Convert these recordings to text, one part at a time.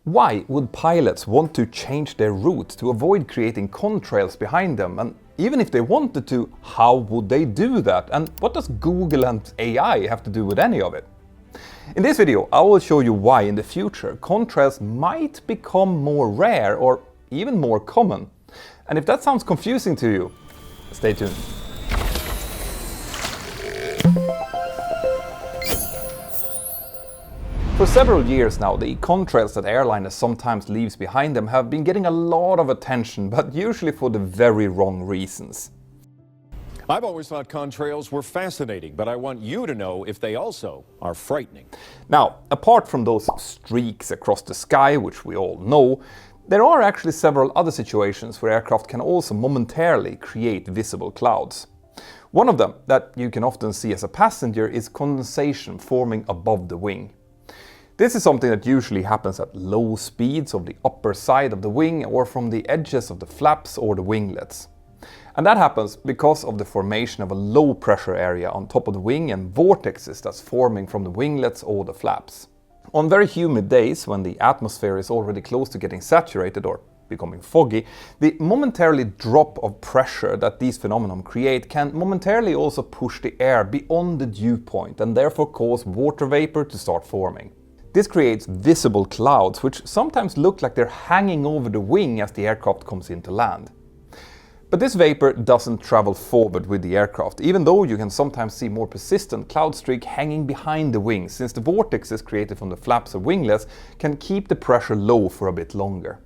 Why would pilots want to change their route to avoid creating contrails behind them? And even if they wanted to, how would they do that? And what does Google and AI have to do with any of it? In this video, I will show you why in the future contrails might become more rare or even more common. And if that sounds confusing to you, stay tuned. For several years now, the contrails that airliners sometimes leave behind them have been getting a lot of attention, but usually for the very wrong reasons. I've always thought contrails were fascinating, but I want you to know if they also are frightening. Now, apart from those streaks across the sky, which we all know, there are actually several other situations where aircraft can also momentarily create visible clouds. One of them that you can often see as a passenger is condensation forming above the wing. This is something that usually happens at low speeds of the upper side of the wing or from the edges of the flaps or the winglets. And that happens because of the formation of a low pressure area on top of the wing and vortexes that's forming from the winglets or the flaps. On very humid days, when the atmosphere is already close to getting saturated or becoming foggy, the momentarily drop of pressure that these phenomena create can momentarily also push the air beyond the dew point and therefore cause water vapor to start forming. This creates visible clouds, which sometimes look like they're hanging over the wing as the aircraft comes into land. But this vapor doesn't travel forward with the aircraft, even though you can sometimes see more persistent cloud streak hanging behind the wings, since the vortexes created from the flaps or winglets can keep the pressure low for a bit longer.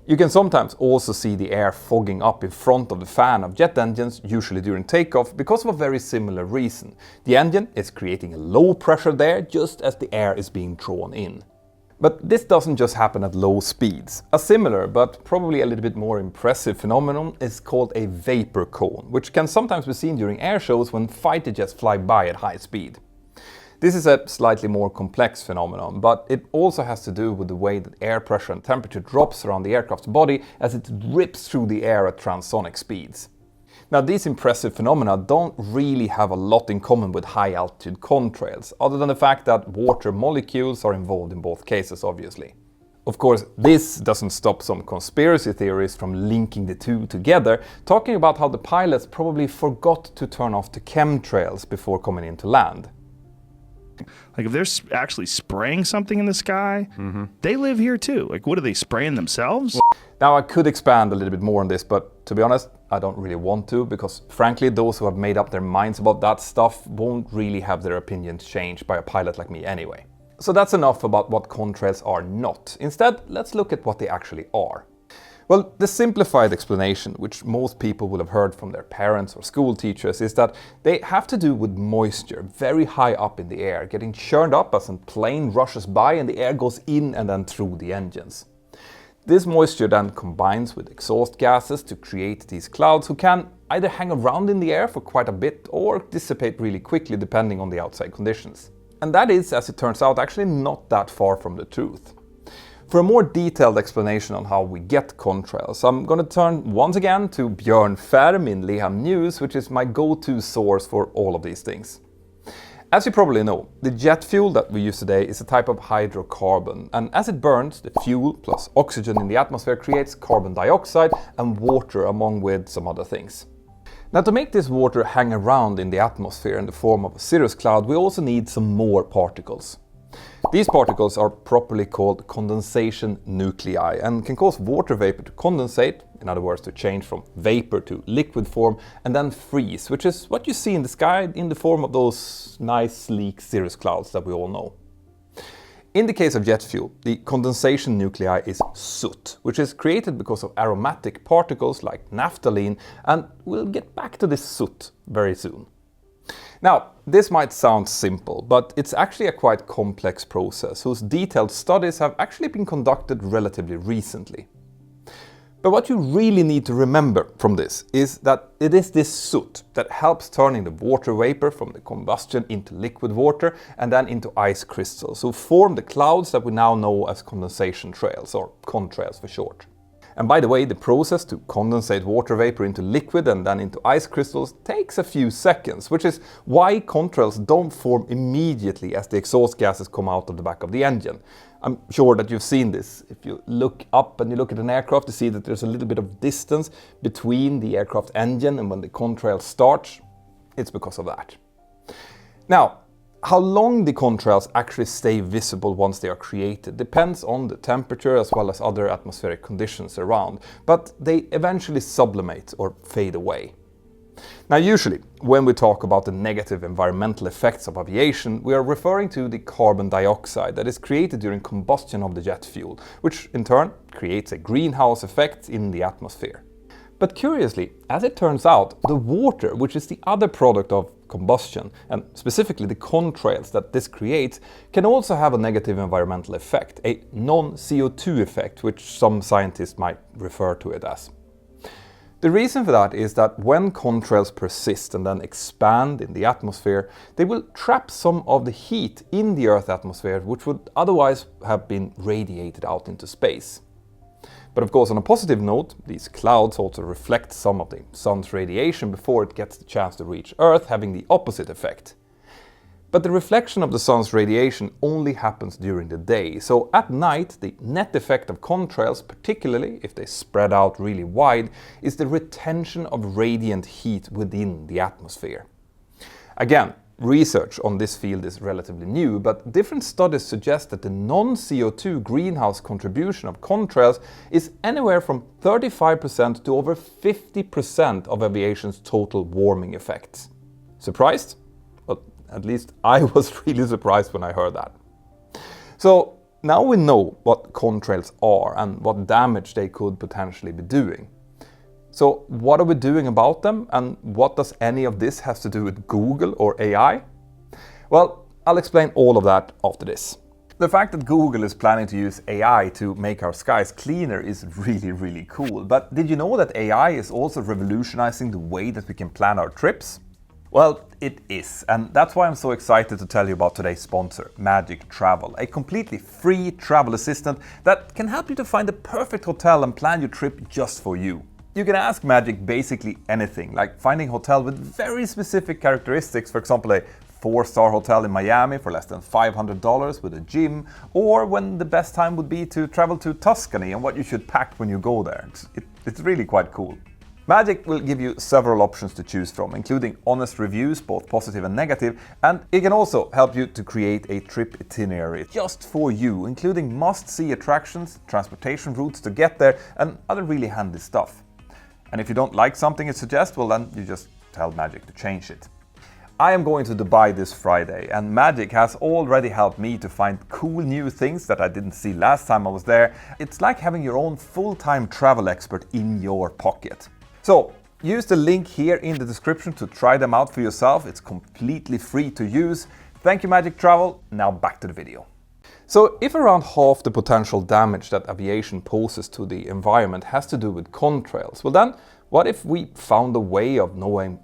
You can sometimes also see the air fogging up in front of the fan of jet engines, usually during takeoff, because of a very similar reason. The engine is creating a low pressure there just as the air is being drawn in. But this doesn't just happen at low speeds. A similar, but probably a little bit more impressive phenomenon is called a vapor cone, which can sometimes be seen during air shows when fighter jets fly by at high speed. This is a slightly more complex phenomenon, but it also has to do with the way that air pressure and temperature drops around the aircraft's body as it rips through the air at transonic speeds. Now, these impressive phenomena don't really have a lot in common with high-altitude contrails, other than the fact that water molecules are involved in both cases, obviously. Of course, this doesn't stop some conspiracy theories from linking the two together, talking about how the pilots probably forgot to turn off the chemtrails before coming into land. Like if they're actually spraying something in the sky, they live here too. Like what are they spraying themselves? Now I could expand a little bit more on this, but to be honest, I don't really want to, because frankly those who have made up their minds about that stuff won't really have their opinions changed by a pilot like me anyway. So that's enough about what contrails are not. Instead, let's look at what they actually are. Well, the simplified explanation, which most people will have heard from their parents or school teachers, is that they have to do with moisture very high up in the air, getting churned up as a plane rushes by and the air goes in and then through the engines. This moisture then combines with exhaust gases to create these clouds who can either hang around in the air for quite a bit or dissipate really quickly depending on the outside conditions. And that is, as it turns out, actually not that far from the truth. For a more detailed explanation on how we get contrails, I'm going to turn once again to Björn Färm in Leham News, which is my go-to source for all of these things. As you probably know, the jet fuel that we use today is a type of hydrocarbon, and as it burns, the fuel plus oxygen in the atmosphere creates carbon dioxide and water along with some other things. Now, to make this water hang around in the atmosphere in the form of a cirrus cloud, we also need some more particles. These particles are properly called condensation nuclei and can cause water vapor to condensate, in other words to change from vapor to liquid form, and then freeze, which is what you see in the sky in the form of those nice sleek cirrus clouds that we all know. In the case of jet fuel, the condensation nuclei is soot, which is created because of aromatic particles like naphthalene, and we'll get back to this soot very soon. Now, this might sound simple, but it's actually a quite complex process whose detailed studies have actually been conducted relatively recently. But what you really need to remember from this is that it is this soot that helps turning the water vapor from the combustion into liquid water and then into ice crystals, who form the clouds that we now know as condensation trails, or contrails for short. And by the way, the process to condensate water vapor into liquid and then into ice crystals takes a few seconds, which is why contrails don't form immediately as the exhaust gases come out of the back of the engine. I'm sure that you've seen this. If you look up and you look at an aircraft, you see that there's a little bit of distance between the aircraft engine and when the contrail starts. It's because of that. Now, how long the contrails actually stay visible once they are created depends on the temperature as well as other atmospheric conditions around, but they eventually sublimate or fade away. Now, usually, when we talk about the negative environmental effects of aviation, we are referring to the carbon dioxide that is created during combustion of the jet fuel, which in turn creates a greenhouse effect in the atmosphere. But curiously, as it turns out, the water, which is the other product of combustion, and specifically the contrails that this creates, can also have a negative environmental effect, a non-CO2 effect, which some scientists might refer to it as. The reason for that is that when contrails persist and then expand in the atmosphere, they will trap some of the heat in the Earth's atmosphere, which would otherwise have been radiated out into space. But of course, on a positive note, these clouds also reflect some of the sun's radiation before it gets the chance to reach Earth, having the opposite effect. But the reflection of the sun's radiation only happens during the day, so at night the net effect of contrails, particularly if they spread out really wide, is the retention of radiant heat within the atmosphere. Again, research on this field is relatively new, but different studies suggest that the non-CO2 greenhouse contribution of contrails is anywhere from 35% to over 50% of aviation's total warming effects. Surprised? Well, at least I was really surprised when I heard that. So now we know what contrails are and what damage they could potentially be doing. So what are we doing about them, and what does any of this have to do with Google or AI? Well, I'll explain all of that after this. The fact that Google is planning to use AI to make our skies cleaner is really cool. But did you know that AI is also revolutionizing the way that we can plan our trips? Well, it is, and that's why I'm so excited to tell you about today's sponsor, Magic Travel, a completely free travel assistant that can help you to find the perfect hotel and plan your trip just for you. You can ask Magic basically anything, like finding a hotel with very specific characteristics, for example a 4-star hotel in Miami for less than $500 with a gym, or when the best time would be to travel to Tuscany and what you should pack when you go there. It's really quite cool. Magic will give you several options to choose from, including honest reviews, both positive and negative, and it can also help you to create a trip itinerary just for you, including must-see attractions, transportation routes to get there, and other really handy stuff. And if you don't like something it suggests, well then you just tell Magic to change it. I am going to Dubai this Friday, and Magic has already helped me to find cool new things that I didn't see last time I was there. It's like having your own full-time travel expert in your pocket. So use the link here in the description to try them out for yourself. It's completely free to use. Thank you, Magic Travel. Now back to the video. So if around half the potential damage that aviation poses to the environment has to do with contrails, well then, what if we found a way of knowing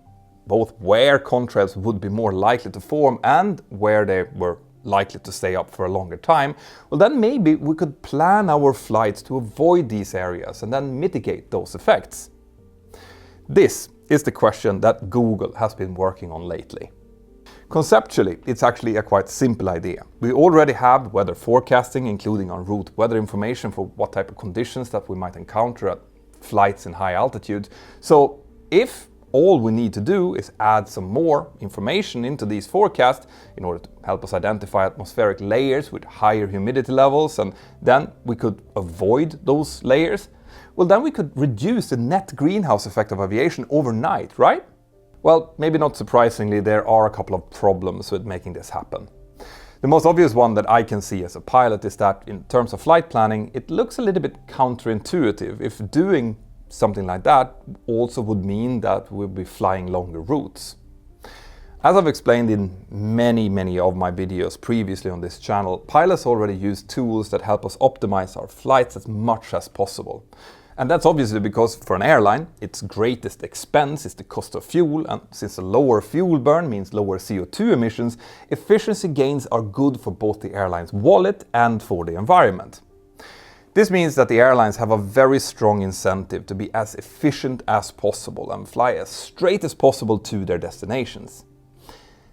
both where contrails would be more likely to form and where they were likely to stay up for a longer time? Well then maybe we could plan our flights to avoid these areas and then mitigate those effects. This is the question that Google has been working on lately. Conceptually, it's actually a quite simple idea. We already have weather forecasting, including en route weather information for what type of conditions that we might encounter at flights in high altitude. So if all we need to do is add some more information into these forecasts in order to help us identify atmospheric layers with higher humidity levels, and then we could avoid those layers, well then we could reduce the net greenhouse effect of aviation overnight, right? Well, maybe not surprisingly, there are a couple of problems with making this happen. The most obvious one that I can see as a pilot is that in terms of flight planning, it looks a little bit counterintuitive if doing something like that also would mean that we'll be flying longer routes. As I've explained in many of my videos previously on this channel, pilots already use tools that help us optimize our flights as much as possible. And that's obviously because for an airline, its greatest expense is the cost of fuel, and since a lower fuel burn means lower CO2 emissions, efficiency gains are good for both the airline's wallet and for the environment. This means that the airlines have a very strong incentive to be as efficient as possible and fly as straight as possible to their destinations.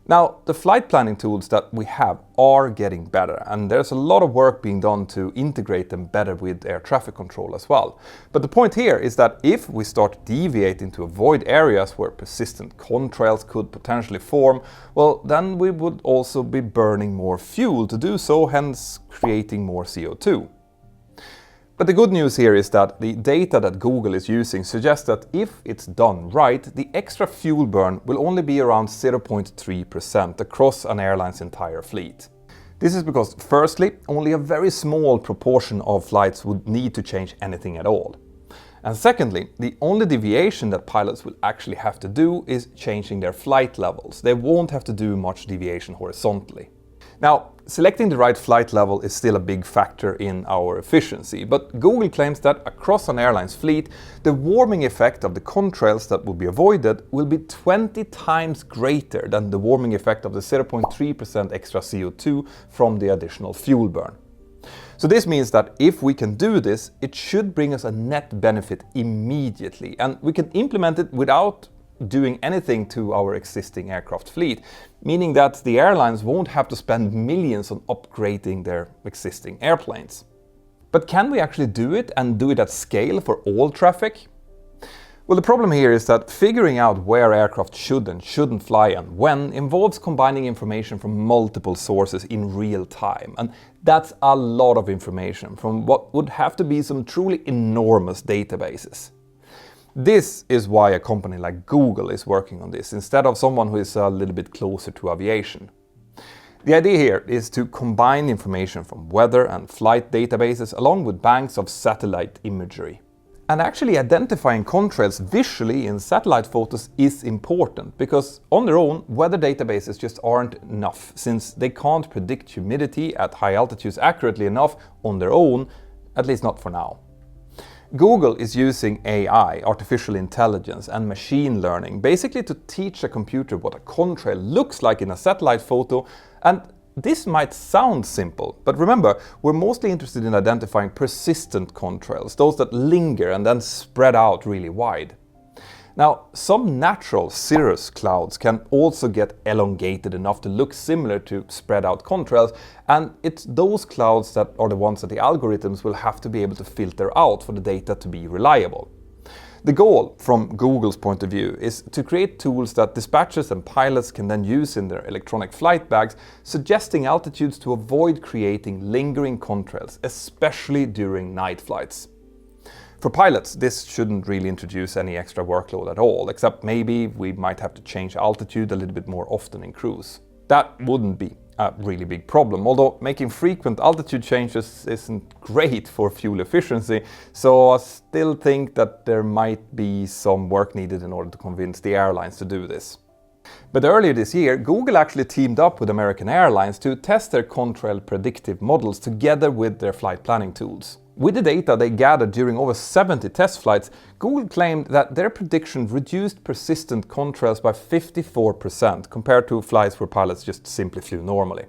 Now, the flight planning tools that we have are getting better, and there's a lot of work being done to integrate them better with air traffic control as well. But the point here is that if we start deviating to avoid areas where persistent contrails could potentially form, well, then we would also be burning more fuel to do so, hence creating more CO2. But the good news here is that the data that Google is using suggests that if it's done right, the extra fuel burn will only be around 0.3% across an airline's entire fleet. This is because, firstly, only a very small proportion of flights would need to change anything at all. And secondly, the only deviation that pilots will actually have to do is changing their flight levels. They won't have to do much deviation horizontally. Now, selecting the right flight level is still a big factor in our efficiency, but Google claims that across an airline's fleet, the warming effect of the contrails that will be avoided will be 20 times greater than the warming effect of the 0.3% extra CO2 from the additional fuel burn. So this means that if we can do this, it should bring us a net benefit immediately, and we can implement it without doing anything to our existing aircraft fleet, meaning that the airlines won't have to spend millions on upgrading their existing airplanes. But can we actually do it and do it at scale for all traffic? Well, the problem here is that figuring out where aircraft should and shouldn't fly and when involves combining information from multiple sources in real time. And that's a lot of information from what would have to be some truly enormous databases. This is why a company like Google is working on this, instead of someone who is a little bit closer to aviation. The idea here is to combine information from weather and flight databases along with banks of satellite imagery. And actually identifying contrails visually in satellite photos is important, because on their own, weather databases just aren't enough, since they can't predict humidity at high altitudes accurately enough on their own, at least not for now. Google is using AI, artificial intelligence, and machine learning basically to teach a computer what a contrail looks like in a satellite photo, and this might sound simple, but remember, we're mostly interested in identifying persistent contrails, those that linger and then spread out really wide. Now, some natural cirrus clouds can also get elongated enough to look similar to spread out contrails, and it's those clouds that are the ones that the algorithms will have to be able to filter out for the data to be reliable. The goal, from Google's point of view, is to create tools that dispatchers and pilots can then use in their electronic flight bags, suggesting altitudes to avoid creating lingering contrails, especially during night flights. For pilots, this shouldn't really introduce any extra workload at all, except maybe we might have to change altitude a little bit more often in cruise. That wouldn't be a really big problem, although making frequent altitude changes isn't great for fuel efficiency, so I still think that there might be some work needed in order to convince the airlines to do this. But earlier this year, Google actually teamed up with American Airlines to test their contrail predictive models together with their flight planning tools. With the data they gathered during over 70 test flights, Google claimed that their prediction reduced persistent contrails by 54% compared to flights where pilots just simply flew normally.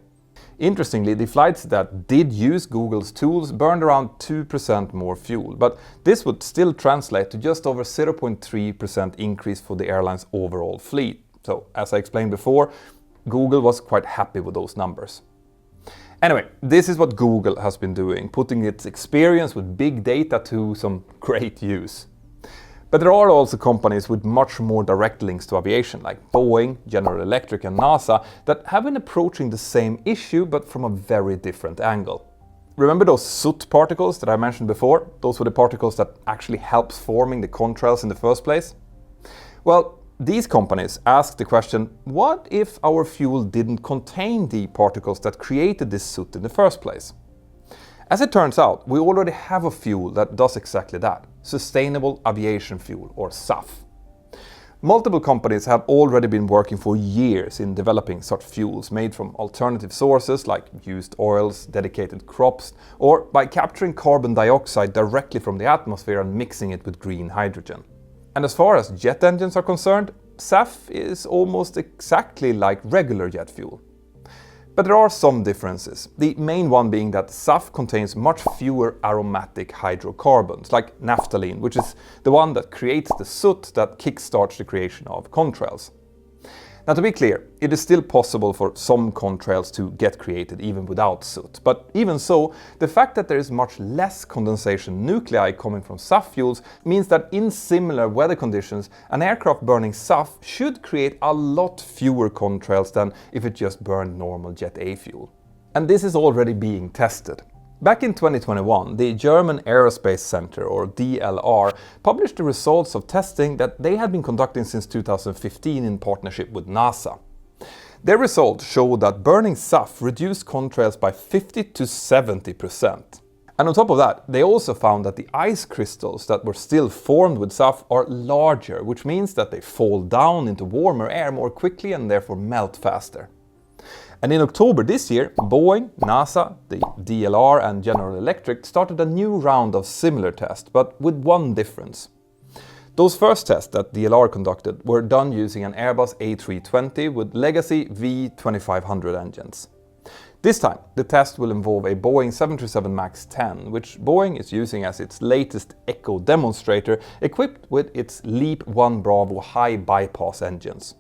Interestingly, the flights that did use Google's tools burned around 2% more fuel, but this would still translate to just over 0.3% increase for the airline's overall fleet. So, as I explained before, Google was quite happy with those numbers. Anyway, this is what Google has been doing, putting its experience with big data to some great use. But there are also companies with much more direct links to aviation, like Boeing, General Electric and NASA, that have been approaching the same issue but from a very different angle. Remember those soot particles that I mentioned before? Those were the particles that actually helps forming the contrails in the first place? Well, these companies asked the question, what if our fuel didn't contain the particles that created this soot in the first place? As it turns out, we already have a fuel that does exactly that, sustainable aviation fuel, or SAF. Multiple companies have already been working for years in developing such fuels made from alternative sources like used oils, dedicated crops, or by capturing carbon dioxide directly from the atmosphere and mixing it with green hydrogen. And as far as jet engines are concerned, SAF is almost exactly like regular jet fuel. But there are some differences, the main one being that SAF contains much fewer aromatic hydrocarbons, like naphthalene, which is the one that creates the soot that kickstarts the creation of contrails. Now, to be clear, it is still possible for some contrails to get created even without soot. But even so, the fact that there is much less condensation nuclei coming from SAF fuels means that in similar weather conditions, an aircraft burning SAF should create a lot fewer contrails than if it just burned normal Jet A fuel. And this is already being tested. Back in 2021, the German Aerospace Center, or DLR, published the results of testing that they had been conducting since 2015 in partnership with NASA. Their results showed that burning SAF reduced contrails by 50 to 70%. And on top of that, they also found that the ice crystals that were still formed with SAF are larger, which means that they fall down into warmer air more quickly and therefore melt faster. And in October this year, Boeing, NASA, the DLR and General Electric started a new round of similar tests, but with one difference. Those first tests that DLR conducted were done using an Airbus A320 with legacy V2500 engines. This time, the test will involve a Boeing 737 MAX 10, which Boeing is using as its latest Echo demonstrator, equipped with its LEAP 1 Bravo high bypass engines.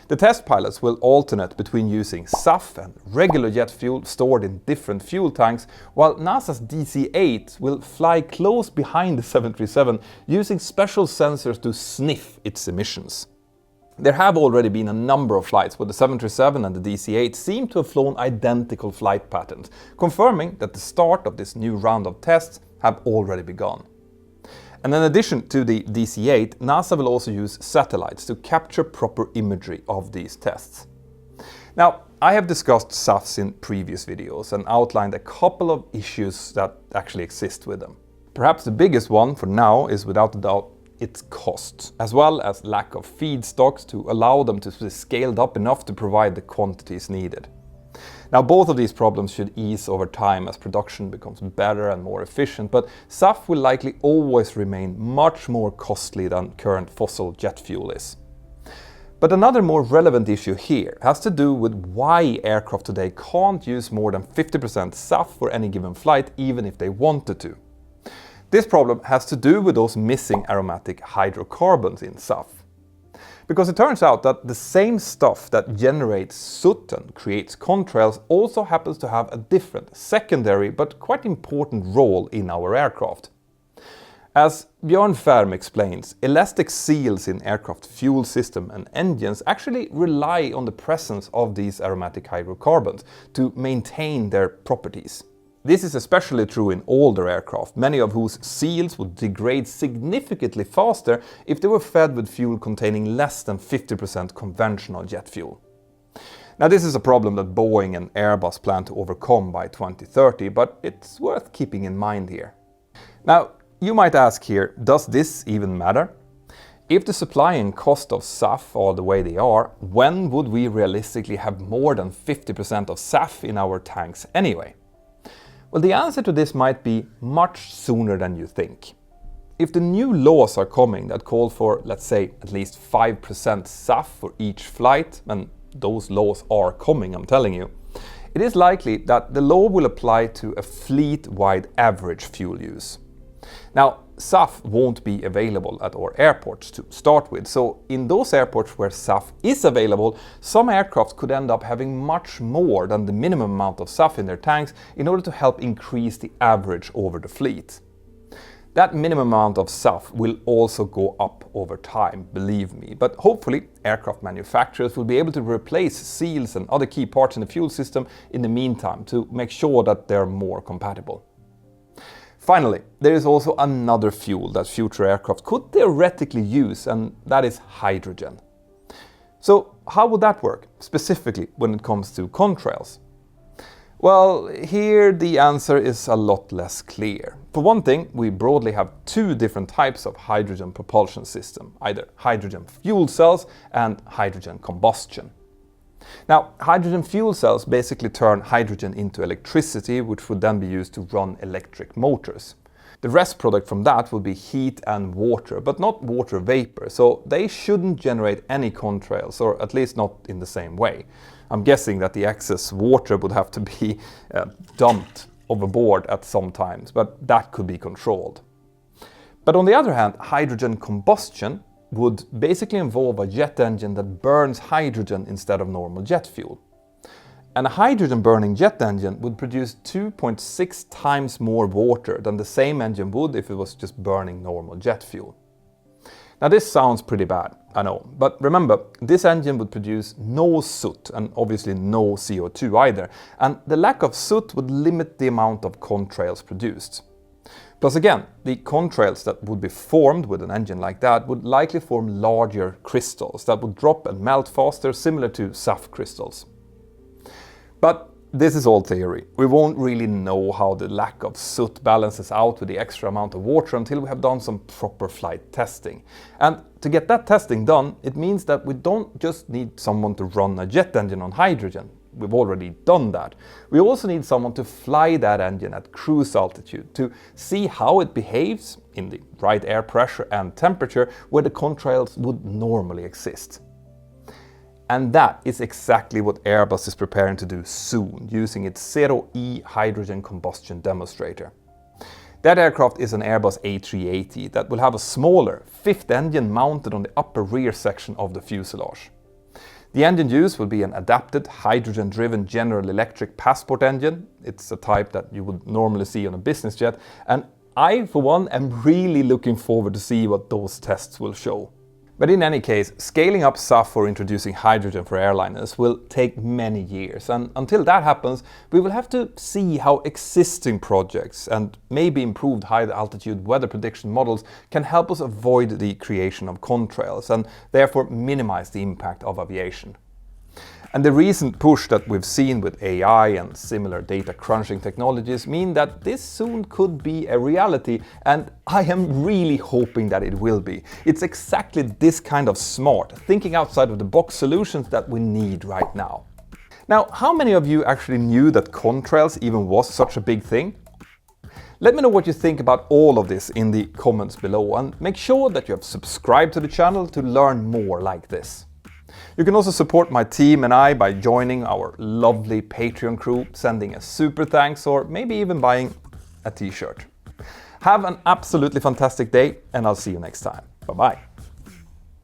The test pilots will alternate between using SAF and regular jet fuel stored in different fuel tanks, while NASA's DC-8 will fly close behind the 737 using special sensors to sniff its emissions. There have already been a number of flights where the 737 and the DC-8 seem to have flown identical flight patterns, confirming that the start of this new round of tests have already begun. And in addition to the DC-8, NASA will also use satellites to capture proper imagery of these tests. Now, I have discussed SAFs in previous videos and outlined a couple of issues that actually exist with them. Perhaps the biggest one for now is without a doubt its cost, as well as lack of feedstocks to allow them to be scaled up enough to provide the quantities needed. Now, both of these problems should ease over time as production becomes better and more efficient, but SAF will likely always remain much more costly than current fossil jet fuel is. But another more relevant issue here has to do with why aircraft today can't use more than 50% SAF for any given flight, even if they wanted to. This problem has to do with those missing aromatic hydrocarbons in SAF. Because it turns out that the same stuff that generates soot and creates contrails also happens to have a different, secondary but quite important role in our aircraft. As Björn Färm explains, elastic seals in aircraft fuel system and engines actually rely on the presence of these aromatic hydrocarbons to maintain their properties. This is especially true in older aircraft, many of whose seals would degrade significantly faster if they were fed with fuel containing less than 50% conventional jet fuel. Now, this is a problem that Boeing and Airbus plan to overcome by 2030, but it's worth keeping in mind here. Now, you might ask here, does this even matter? If the supply and cost of SAF are the way they are, when would we realistically have more than 50% of SAF in our tanks anyway? Well, the answer to this might be much sooner than you think. If the new laws are coming that call for, let's say, at least 5% SAF for each flight, and those laws are coming, I'm telling you, it is likely that the law will apply to a fleet-wide average fuel use. Now, SAF won't be available at our airports to start with, so in those airports where SAF is available, some aircraft could end up having much more than the minimum amount of SAF in their tanks in order to help increase the average over the fleet. That minimum amount of SAF will also go up over time, believe me, but hopefully aircraft manufacturers will be able to replace seals and other key parts in the fuel system in the meantime to make sure that they're more compatible. Finally, there is also another fuel that future aircraft could theoretically use, and that is hydrogen. So how would that work, specifically when it comes to contrails? Well, here the answer is a lot less clear. For one thing, we broadly have two different types of hydrogen propulsion system, either hydrogen fuel cells and hydrogen combustion. Now, hydrogen fuel cells basically turn hydrogen into electricity, which would then be used to run electric motors. The rest product from that will be heat and water, but not water vapor, so they shouldn't generate any contrails, or at least not in the same way. I'm guessing that the excess water would have to be dumped overboard at some times, but that could be controlled. But on the other hand, hydrogen combustion, would basically involve a jet engine that burns hydrogen instead of normal jet fuel. And a hydrogen burning jet engine would produce 2.6 times more water than the same engine would if it was just burning normal jet fuel. Now this sounds pretty bad, I know, but remember, this engine would produce no soot and obviously no CO2 either, and the lack of soot would limit the amount of contrails produced. Plus again, the contrails that would be formed with an engine like that would likely form larger crystals that would drop and melt faster, similar to SAF crystals. But this is all theory. We won't really know how the lack of soot balances out with the extra amount of water until we have done some proper flight testing. And to get that testing done, it means that we don't just need someone to run a jet engine on hydrogen. We've already done that. We also need someone to fly that engine at cruise altitude to see how it behaves in the right air pressure and temperature where the contrails would normally exist. And that is exactly what Airbus is preparing to do soon, using its Zero-E hydrogen combustion demonstrator. That aircraft is an Airbus A380 that will have a smaller fifth engine mounted on the upper rear section of the fuselage. The engine used will be an adapted hydrogen-driven General Electric Passport engine. It's a type that you would normally see on a business jet, and I, for one, am really looking forward to see what those tests will show. But in any case, scaling up SAF or introducing hydrogen for airliners will take many years, and until that happens, we will have to see how existing projects and maybe improved high-altitude weather prediction models can help us avoid the creation of contrails and therefore minimize the impact of aviation. And the recent push that we've seen with AI and similar data crunching technologies mean that this soon could be a reality, and I am really hoping that it will be. It's exactly this kind of smart, thinking outside of the box solutions that we need right now. Now, how many of you actually knew that contrails even was such a big thing? Let me know what you think about all of this in the comments below, and make sure that you have subscribed to the channel to learn more like this. You can also support my team and I by joining our lovely Patreon crew, sending a super thanks, or maybe even buying a t-shirt. Have an absolutely fantastic day, and I'll see you next time. Bye-bye.